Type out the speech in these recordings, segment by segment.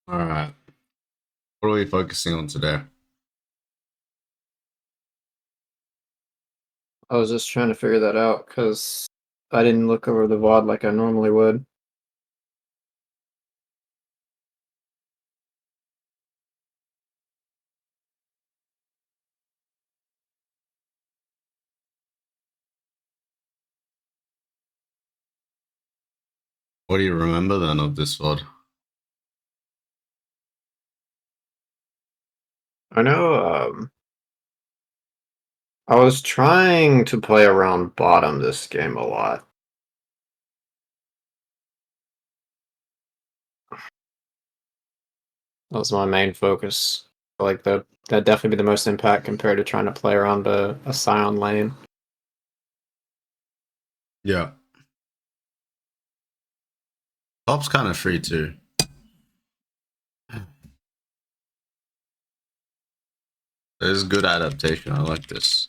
All right. What are we focusing on today? I was just trying to figure that out because I didn't look over the VOD like I normally would. What do you remember then of this VOD? I know I was trying to play around bottom this game a lot. That was my main focus. Like that'd definitely be the most impact compared to trying to play around a Scion lane. Yeah. Top's kind of free too. This is good adaptation. I like this.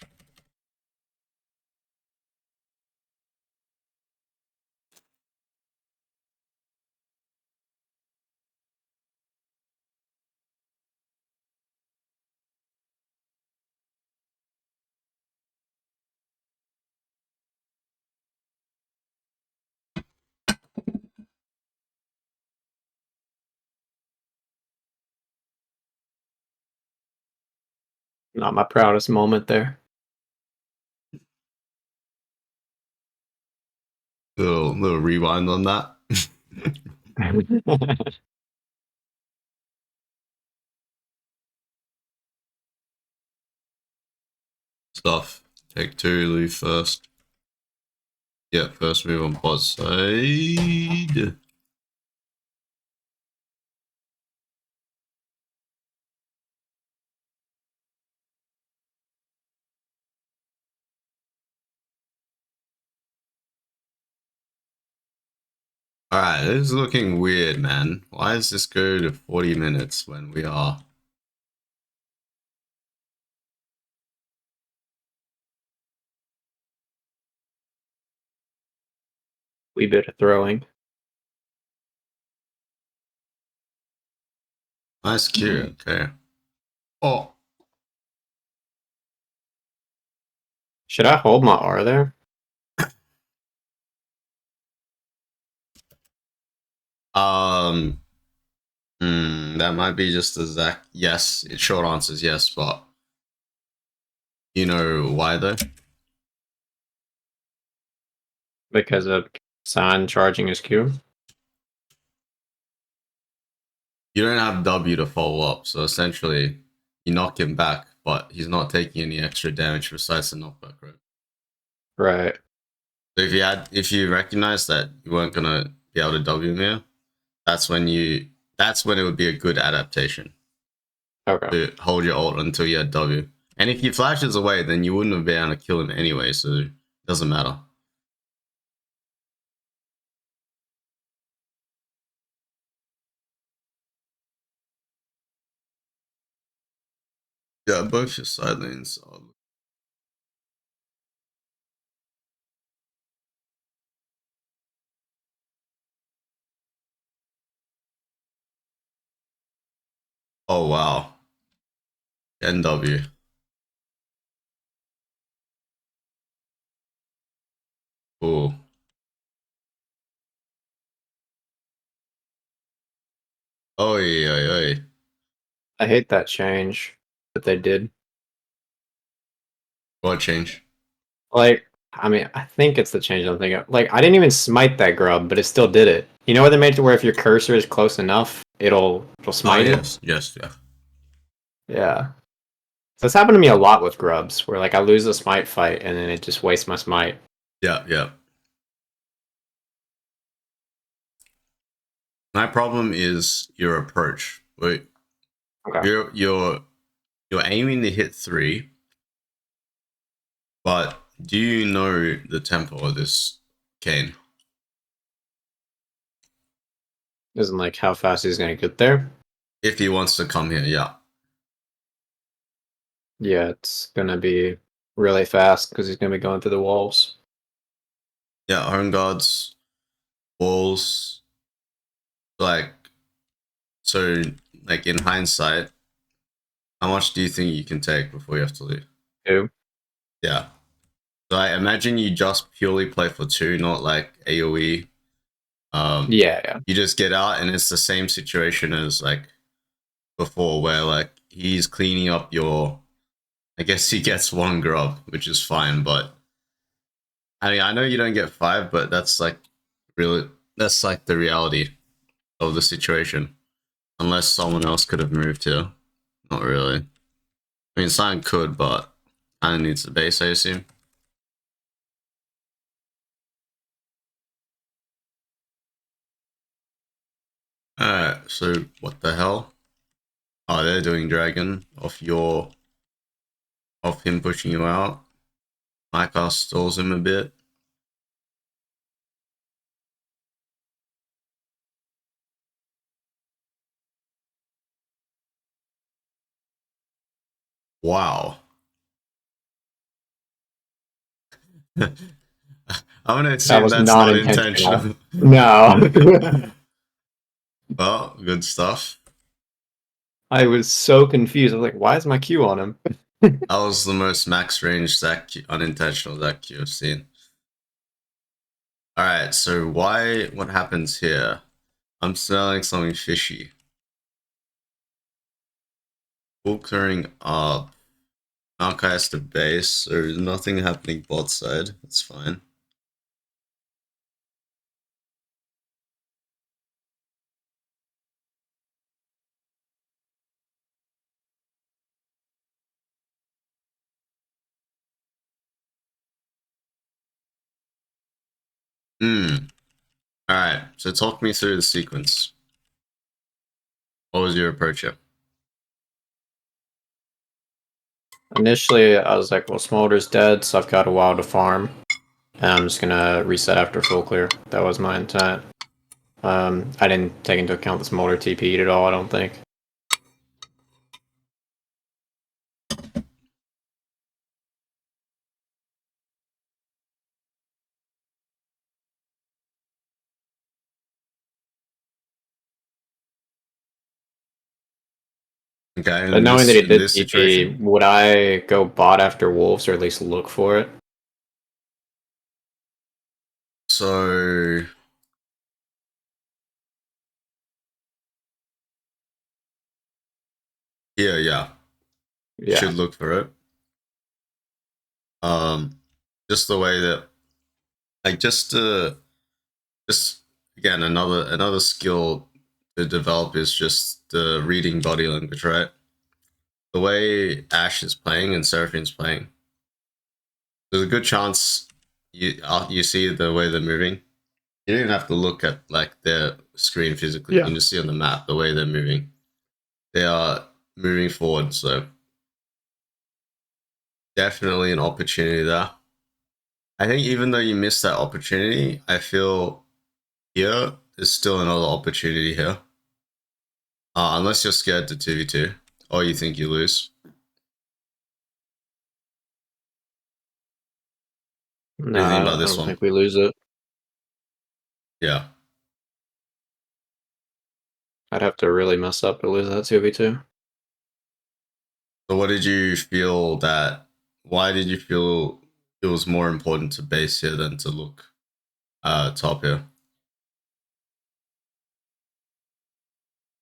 Not my proudest moment there. Little rewind on that. Stuff. Take two, leave first. Yeah, first move on bot side. Alright, this is looking weird, man. Why does this go to 40 minutes when we are... Wee bit of throwing. Nice Q, okay. Oh, Should I hold my R there? um... that might be just a Zach. Yes, it short answer is yes, but you know why though? Because of Scion charging his Q. You don't have W to follow up, so essentially you knock him back, but he's not taking any extra damage besides the knockback, right? Right. So if you recognize that you weren't gonna be able to W him here, that's when it would be a good adaptation Okay. to hold your ult until you had W. And if he flashes away, then you wouldn't have been able to kill him anyway, so it doesn't matter. Yeah, both your side lanes are. Oh wow. NW. Cool. Oh yeah. I hate that change that they did. What change? Like, I mean, I think it's the change I'm thinking of. Like, I didn't even smite that grub, but it still did it. You know what they made it to where if your cursor is close enough, it'll Oh smite it? yes, yeah. Yeah. So that's happened to me a lot with grubs, where like I lose the smite fight and then it just wastes my smite. Yeah. My problem is your approach. Wait, Okay. you're aiming to hit 3, but do you know the tempo of this Kane? Isn't like how fast he's gonna get there. If he wants to come here, yeah. Yeah, it's gonna be really fast because he's gonna be going through the walls. Yeah, home guards, walls, like So, like in hindsight, how much do you think you can take before you have to leave? Two. Yeah. So I imagine you just purely play for two, not like AoE. Um, Yeah, yeah. you just get out, and it's the same situation as like before, where like he's cleaning up your. I guess he gets one grub, which is fine, but I mean, I know you don't get five, but that's like really that's like the reality of the situation. Unless someone else could have moved here, not really. I mean, someone could, but kind of needs the base, I assume. Alright, so what the hell? Oh, they're doing dragon off him pushing you out. My cast stalls him a bit. Wow. I'm gonna That assume was that's not not intentional. intentional. No. Well, good stuff. I was so confused. I was like, why is my Q on him? That was the most max range unintentional Zach Q I've seen. Alright, so what happens here? I'm smelling something fishy. Full clearing up. Maokai has to base, so there's nothing happening bot side. That's fine. Hmm. Alright, so talk me through the sequence. What was your approach here? Initially, I was like, well, Smolder's dead, so I've got a while to farm. And I'm just gonna reset after full clear. That was my intent. I didn't take into account the Smolder TP'd at all, I don't think. Okay, But knowing that he in did this TP, situation. would I go bot after Wolves or at least look for it? So yeah. You Yeah. should look for it. Um just the way that like just again another skill to develop is just the reading body language, right? The way Ash is playing and Seraphine's playing, there's a good chance you see the way they're moving. You don't even have to look at like their screen physically. You Yeah. can just see on the map the way they're moving. They are moving forward, so definitely an opportunity there. I think even though you missed that opportunity, I feel here is still another opportunity here. Unless you're scared to 2v2 or you think you lose. What No, do you think about I this don't one? think we lose it. Yeah. I'd have to really mess up to lose that 2v2. So what did you feel that why did you feel it was more important to base here than to look top here?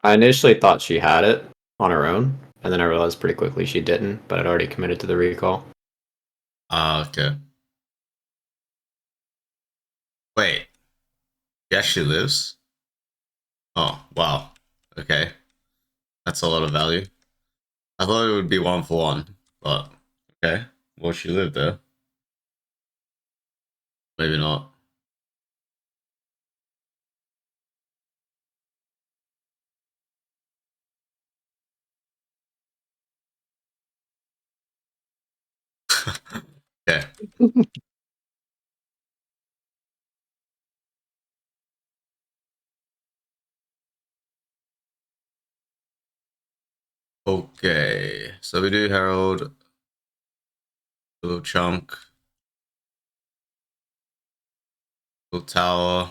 I initially thought she had it on her own, and then I realized pretty quickly she didn't, but I'd already committed to the recall. Okay. Wait, he actually lives? Oh, wow. Okay. That's a lot of value. I thought it would be 1 for 1, but okay. Well, she lived there. Maybe not. Okay. Okay. So we do Herald, little chunk, little tower.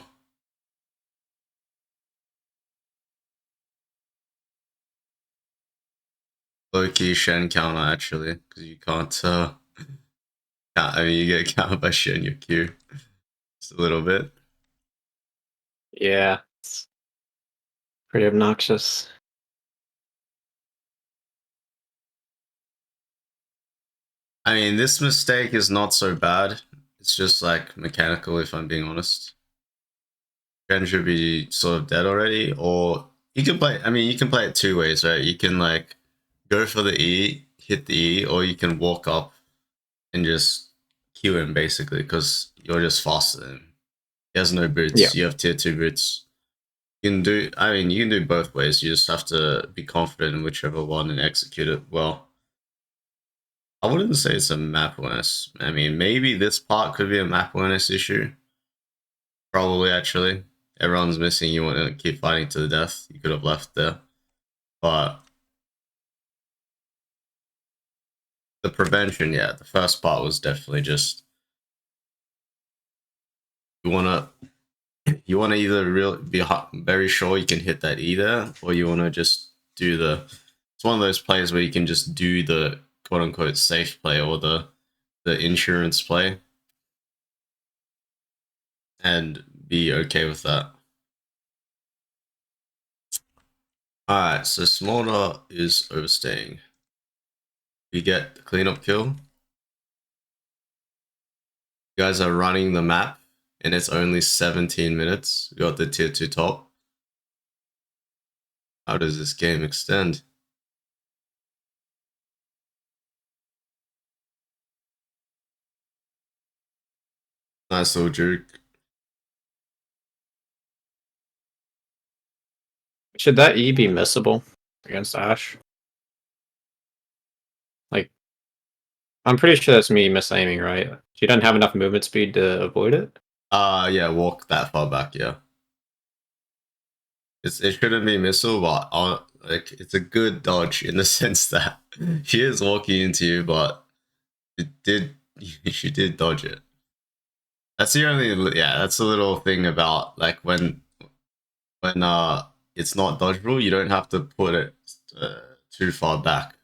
low key Shen counter actually, because you can't. I mean, you get countered by Shen your Q just a little bit. Yeah, it's pretty obnoxious. I mean, this mistake is not so bad. It's just like mechanical, if I'm being honest. Shen should be sort of dead already, or you can play. I mean, you can play it two ways, right? You can like go for the E, hit the E, or you can walk up and just Q him basically because you're just faster than him. He has no Yeah. boots. You have tier 2 boots. You can do. I mean, you can do both ways. You just have to be confident in whichever one and execute it well. I wouldn't say it's a map awareness. I mean, maybe this part could be a map awareness issue. Probably, actually. Everyone's missing. You want to keep fighting to the death. You could have left there. But the prevention, yeah, the first part was definitely just you want to either be very sure you can hit that either, or you want to just do the. It's one of those plays where you can just do the quote unquote safe play or the insurance play and be okay with that. Alright, so Smolder is overstaying. We get the cleanup kill. You guys are running the map, and it's only 17 minutes. We got the tier 2 top. How does this game extend? Nice little juke. Should that E be missable against Ash? Like, I'm pretty sure that's me misaiming, right? She doesn't have enough movement speed to avoid it. Yeah, walk that far back, yeah. It shouldn't be missile, but like it's a good dodge in the sense that she is walking into you, but it did she did dodge it. That's the only that's a little thing about like when it's not dodgeable, you don't have to put it too far back.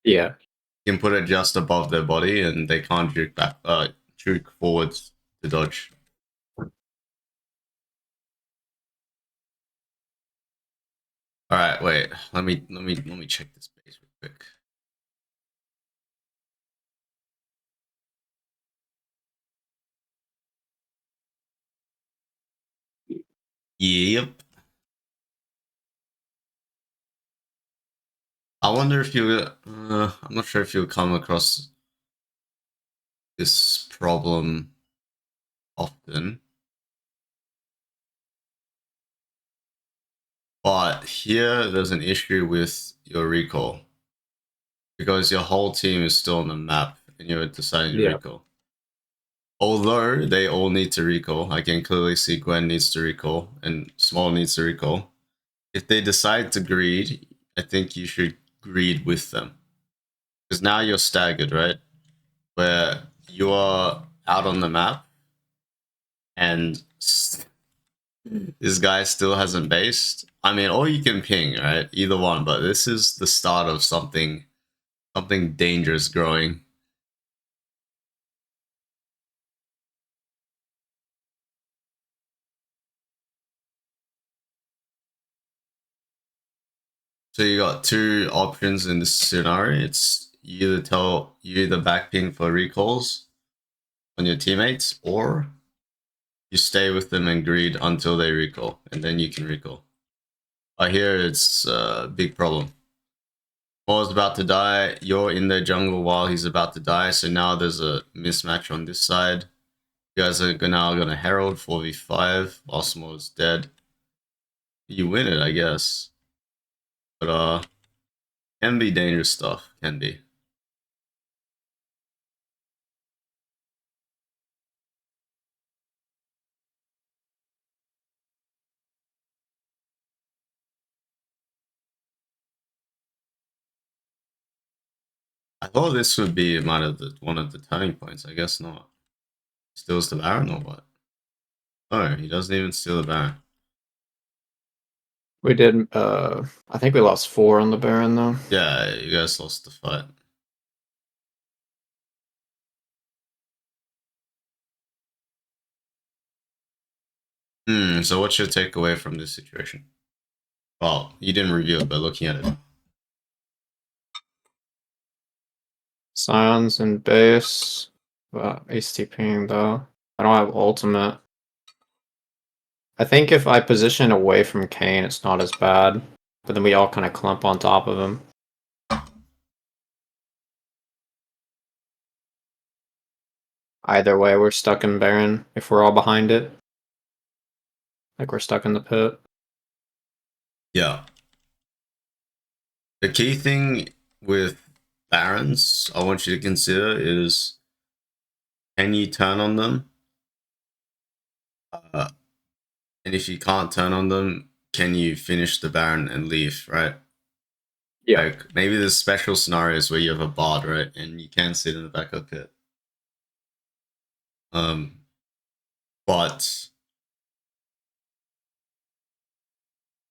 Yeah. You can put it just above their body, and they can't juke forwards to dodge. All right, wait. Let me check this base real quick. Yep. I wonder if you. I'm not sure if you'll come across this problem often, but here there's an issue with your recall because your whole team is still on the map and you're deciding to Yeah. recall. Although they all need to recall, I can clearly see Gwen needs to recall and Small needs to recall. If they decide to greed, I think you should greed with them. Because now you're staggered, right? Where you are out on the map and this guy still hasn't based. I mean, or you can ping, right? Either one, but this is the start of something dangerous growing. So you got two options in this scenario. It's you either back ping for recalls on your teammates, or you stay with them and greed until they recall, and then you can recall. I hear it's a big problem. Paul's about to die. You're in the jungle while he's about to die, so now there's a mismatch on this side. You guys are now gonna Herald 4v5 while Small is dead. You win it, I guess. But can be dangerous stuff. Can be. I thought this would be one of the turning points. I guess not. Steals the Baron or what? Oh, he doesn't even steal the Baron. We did. I think we lost 4 on the Baron though. Yeah, you guys lost the fight. So what's your takeaway from this situation? Well, you didn't review it, but looking at it. Scions and base. ACTPing though. I don't have ultimate. I think if I position away from Kane, it's not as bad. But then we all kind of clump on top of him. Either way, we're stuck in Baron if we're all behind it. Like we're stuck in the pit. Yeah. The key thing with Barons I want you to consider is, can you turn on them? And if you can't turn on them, can you finish the Baron and leave, right? Yeah. Like, maybe there's special scenarios where you have a bard, right? And you can sit in the backup pit. But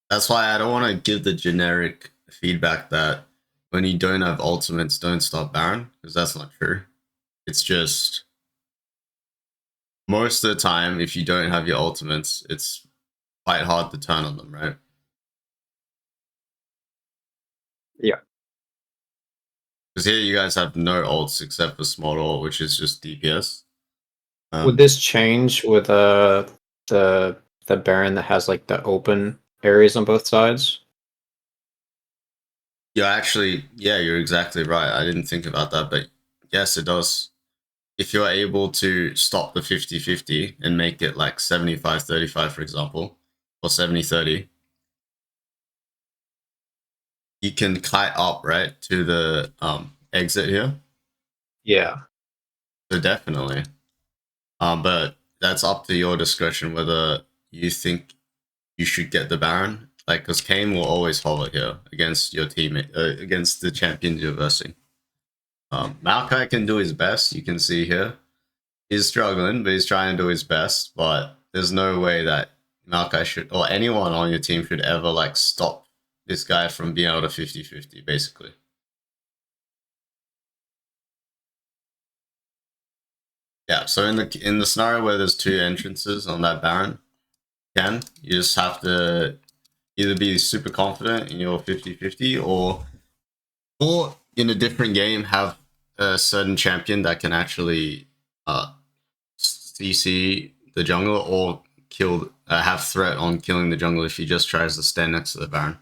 that's why I don't want to give the generic feedback that when you don't have ultimates, don't stop Baron, because that's not true. It's just most of the time, if you don't have your ultimates, it's quite hard to turn on them, right? Yeah. Because here you guys have no ults except for small ult, which is just DPS. Would this change with the Baron that has like the open areas on both sides? Yeah, actually, yeah, you're exactly right. I didn't think about that, but yes, it does. If you're able to stop the 50-50 and make it like 75-35, for example, or 70-30, you can kite up, right, to the exit here. Yeah. So definitely. But that's up to your discretion whether you think you should get the Baron. Like, because Kane will always hover here against your teammate, against the champions you're versing. Maokai can do his best. You can see here. He's struggling, but he's trying to do his best. But there's no way that Maokai should, or anyone on your team should ever, like, stop this guy from being able to 50-50, basically. Yeah, so in the scenario where there's 2 entrances on that Baron, you just have to either be super confident in your 50-50 or in a different game have a certain champion that can actually CC the jungle or kill have threat on killing the jungle if he just tries to stand next to the Baron.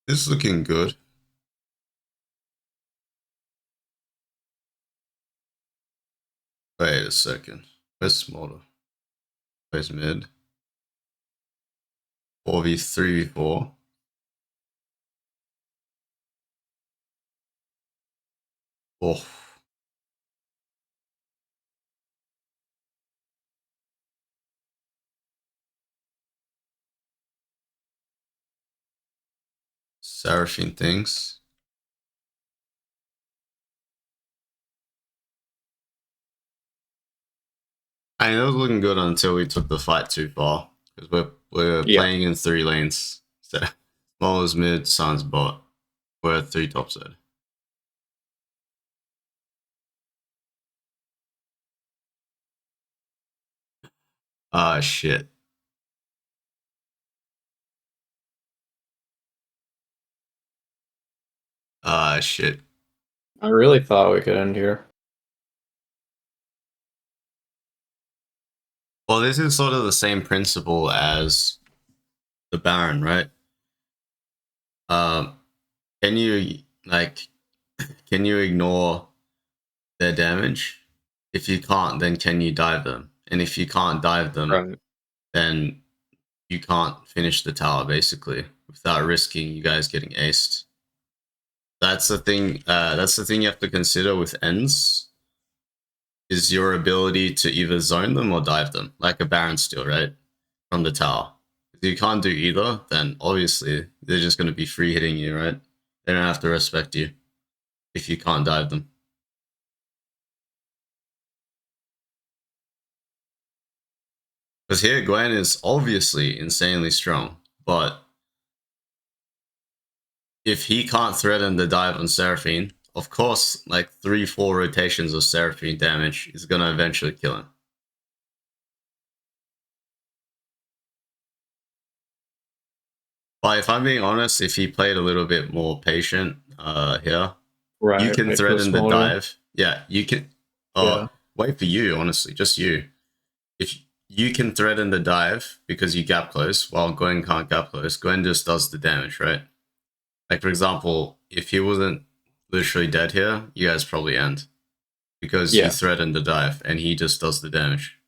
This is looking good. Wait a second. Where's smaller? Where's mid? 4v3v4. Oh. Seraphine things. I mean, it was looking good until we took the fight too far. Because we're playing in 3 lanes. So, small is mid, sun's bot. We're 3 top side. Ah, shit. Ah, shit. I really thought we could end here. Well, this is sort of the same principle as the Baron, right? Um, can you like can you ignore their damage? If you can't, then can you dive them? And if you can't dive them, Right. then you can't finish the tower basically without risking you guys getting aced. That's the thing. That's the thing you have to consider with ends is your ability to either zone them or dive them, like a Baron steal, right? From the tower. If you can't do either, then obviously they're just going to be free hitting you, right? They don't have to respect you if you can't dive them. Because here Gwen is obviously insanely strong, but if he can't threaten the dive on Seraphine, of course, like 3-4 rotations of Seraphine damage is gonna eventually kill him. But if I'm being honest, if he played a little bit more patient here, you Right, can wait for the threaten the smolder. dive. Yeah, you can. Yeah. Wait for you, honestly, just you. If you can threaten the dive because you gap close, while Gwen can't gap close, Gwen just does the damage, right? Like for example, if he wasn't literally dead here, you guys probably end because you Yeah. threatened the dive and he just does the damage.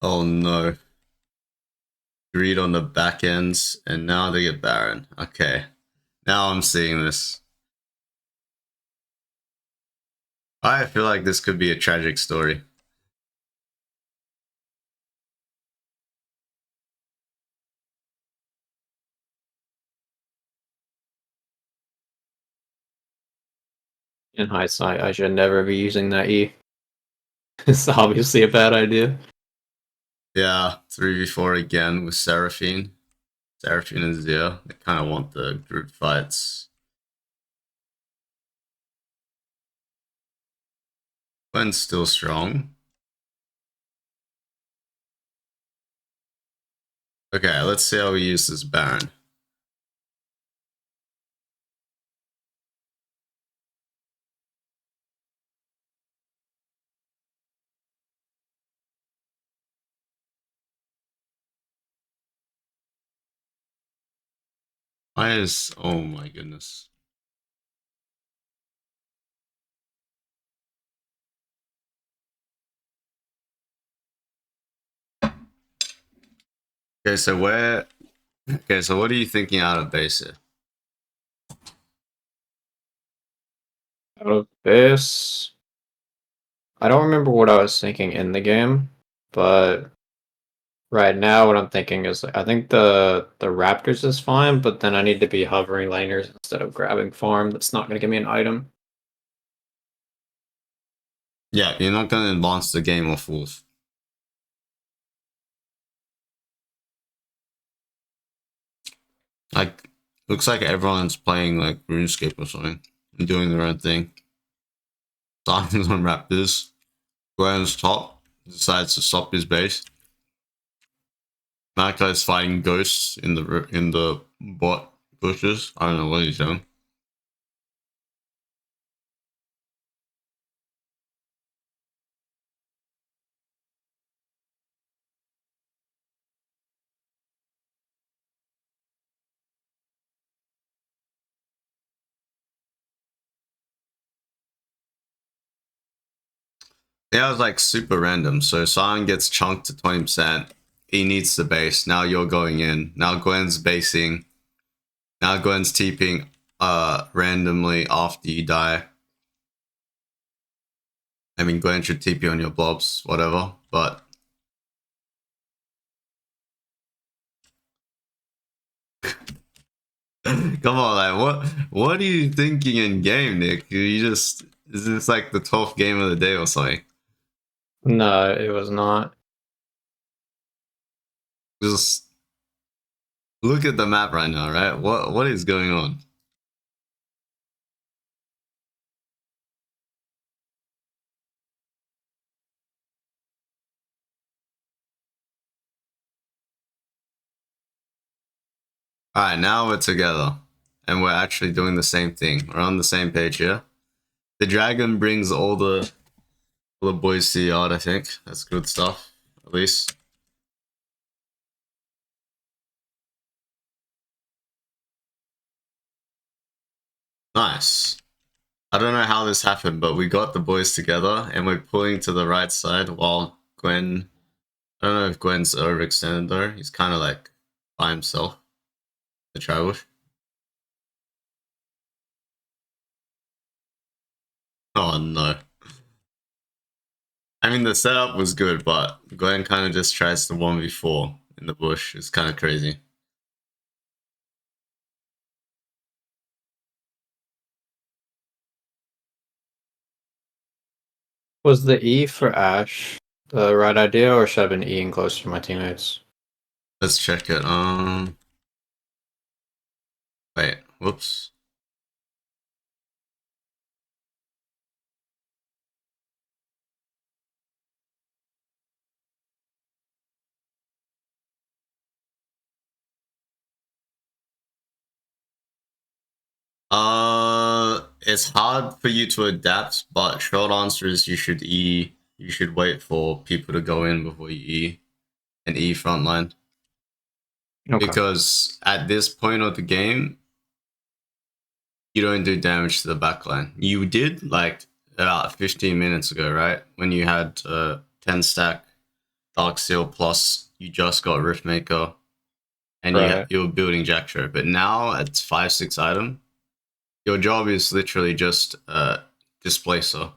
Oh no. Greed on the back ends, and now they get Baron. Okay. Now I'm seeing this. I feel like this could be a tragic story. In hindsight, I should never be using that E. It's obviously a bad idea. Yeah, 3v4 again with Seraphine. Seraphine and Zia. They kind of want the group fights. Gwen's still strong. Okay, let's see how we use this Baron. Why is... Oh my goodness. Okay, so where... Okay, so what are you thinking out of base here? Out of this, I don't remember what I was thinking in the game, but right now what I'm thinking is I think the Raptors is fine, but then I need to be hovering laners instead of grabbing farm. That's not going to give me an item. Yeah, you're not going to advance the game off Wolf. Like, looks like everyone's playing like RuneScape or something and doing their own thing. Starting on Raptors. Gwen's top. Decides to stop his base. Malaka is fighting ghosts in the bot bushes. I don't know what he's doing. Yeah, it was like super random. So Sion gets chunked to 20%. He needs the base. Now you're going in. Now Gwen's basing. Now Gwen's TPing randomly after you die. I mean, Gwen should TP on your blobs, whatever. But come on, like what are you thinking in game, Nick? You just is this like the 12th game of the day or something? No, it was not. Just look at the map right now, right? What is going on? Alright, now we're together. And we're actually doing the same thing. We're on the same page here. The dragon brings all the boys to the yard, I think. That's good stuff, at least. Nice. I don't know how this happened, but we got the boys together and we're pulling to the right side while Gwen... I don't know if Gwen's overextended though. He's kind of like by himself. The Tribush. Oh no. I mean, the setup was good, but Glenn kind of just tries to 1v4 in the bush. It's kind of crazy. Was the E for Ash the right idea, or should I have been Eing closer to my teammates? Let's check it. Wait. Whoops. It's hard for you to adapt, but short answer is you should E. You should wait for people to go in before you E, and E frontline. Okay. Because at this point of the game, you don't do damage to the backline. You did like about 15 minutes ago, right? When you had 10 stack Dark Seal plus you just got Riftmaker and Right. you were building Jack Show. But now it's 5-6 item. Your job is literally just displacer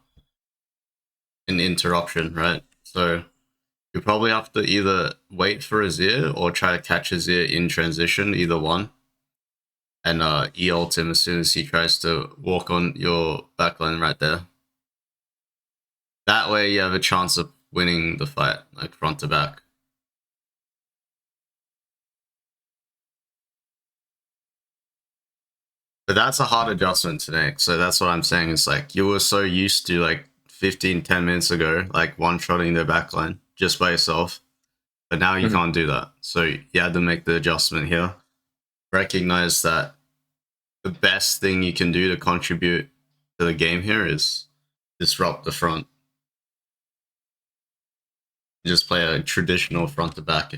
and interruption, right? So you probably have to either wait for Azir or try to catch Azir in transition, either one. And E-ult him as soon as he tries to walk on your backline right there. That way you have a chance of winning the fight, like front to back. But that's a hard adjustment to make. So that's what I'm saying. It's like you were so used to like 15, 10 minutes ago, like one-shotting their backline just by yourself. But now you can't do that. So you had to make the adjustment here. Recognize that the best thing you can do to contribute to the game here is disrupt the front. Just play a traditional front to back.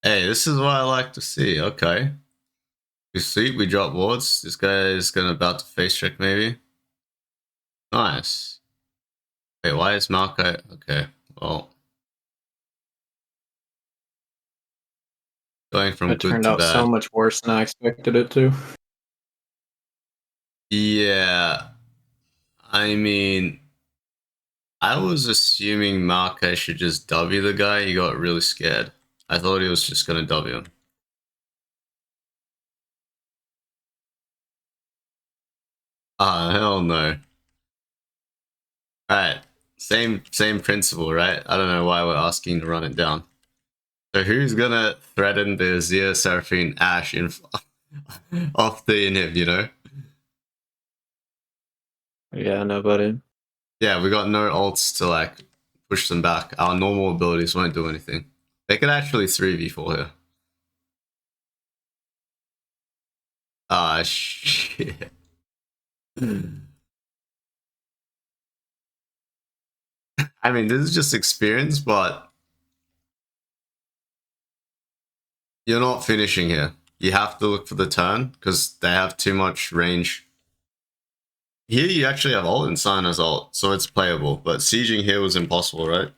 Hey, this is what I like to see. Okay. We see, we drop wards. This guy is gonna about to face check maybe. Nice. Wait, why is Maokai? Okay, well, going from It good turned to out so bad. much worse than I expected it to. Yeah, I mean, I was assuming Maokai should just W the guy. He got really scared. I thought he was just gonna W him. Ah, hell no. Alright, same principle, right? I don't know why we're asking to run it down. So who's gonna threaten the Azir Seraphine Ash in off the inhib, you know? Yeah, nobody. Yeah, we got no ults to like push them back. Our normal abilities won't do anything. They could actually 3v4 here. Ah, shit. I mean, this is just experience, but you're not finishing here. You have to look for the turn because they have too much range. Here, you actually have ult and Sign as ult, so it's playable. But sieging here was impossible, right?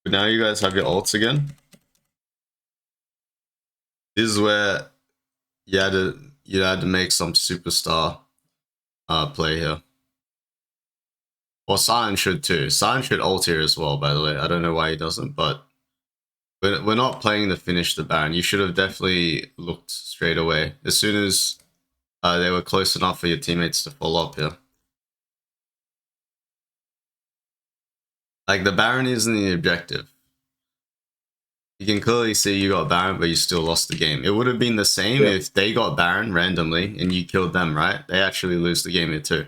But now you guys have your ults again. This is where you had to make some superstar play here. Well, Sion should too. Sion should ult here as well, by the way. I don't know why he doesn't, but we're not playing to finish the Baron. You should have definitely looked straight away as soon as they were close enough for your teammates to follow up here. Like, the Baron isn't the objective. You can clearly see you got Baron, but you still lost the game. It would have been the same if they got Baron randomly and you killed them, right? They actually lose the game here too.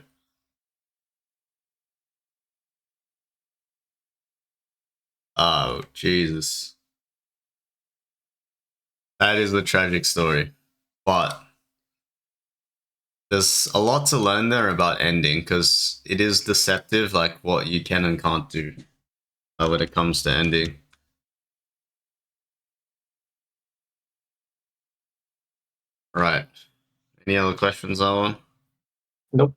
Oh, Jesus. That is a tragic story. But there's a lot to learn there about ending because it is deceptive, like what you can and can't do. when it comes to ending. Right. Any other questions, Owen? Nope.